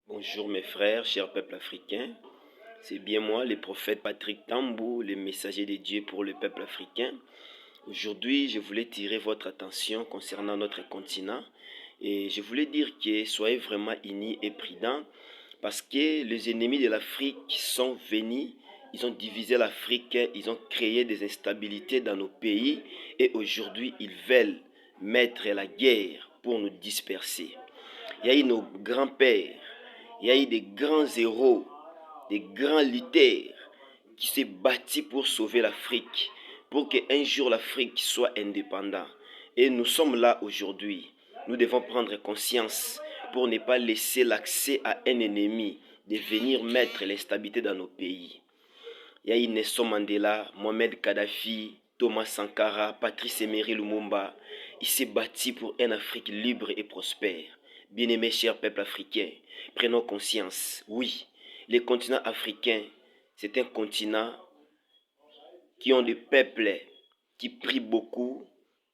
Bonjour mes frères, cher peuple africain. C'est bien moi, le prophète Patrick Tambou, le messager de Dieu pour le peuple africain. Aujourd'hui, je voulais tirer votre attention concernant notre continent et je voulais dire que soyez vraiment unis et prudents parce que les ennemis de l'Afrique sont venus, ils ont divisé l'Afrique, ils ont créé des instabilités dans nos pays et aujourd'hui, ils veulent mettre la guerre pour nous disperser. Il y a eu nos grands-pères, il y a eu des grands héros, des grands lutteurs qui s'est battu pour sauver l'Afrique, pour qu'un jour l'Afrique soit indépendante. Et nous sommes là aujourd'hui. Nous devons prendre conscience pour ne pas laisser l'accès à un ennemi de venir mettre l'instabilité dans nos pays. Il y a eu Nelson Mandela, Mohamed Kadhafi, Thomas Sankara, Patrice Emery Lumumba. Il s'est battu pour une Afrique libre et prospère. Bien-aimés chers peuples africains, prenons conscience. Oui, le continent africain, c'est un continent qui ont des peuples qui prient beaucoup,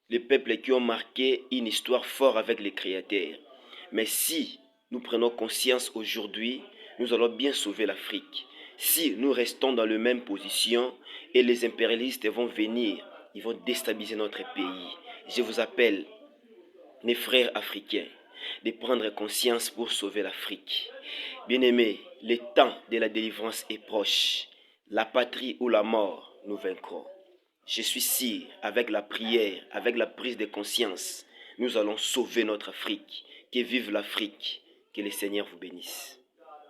les peuples qui ont marqué une histoire forte avec les créateurs. Mais si nous prenons conscience aujourd'hui, nous allons bien sauver l'Afrique. Si nous restons dans la même position et les impérialistes vont venir, ils vont déstabiliser notre pays. Je vous appelle, mes frères africains, de prendre conscience pour sauver l'Afrique. Bien-aimés, le temps de la délivrance est proche. La patrie ou la mort, nous vaincrons. Je suis sûr, avec la prière, avec la prise de conscience, nous allons sauver notre Afrique. Que vive l'Afrique. Que le Seigneur vous bénisse.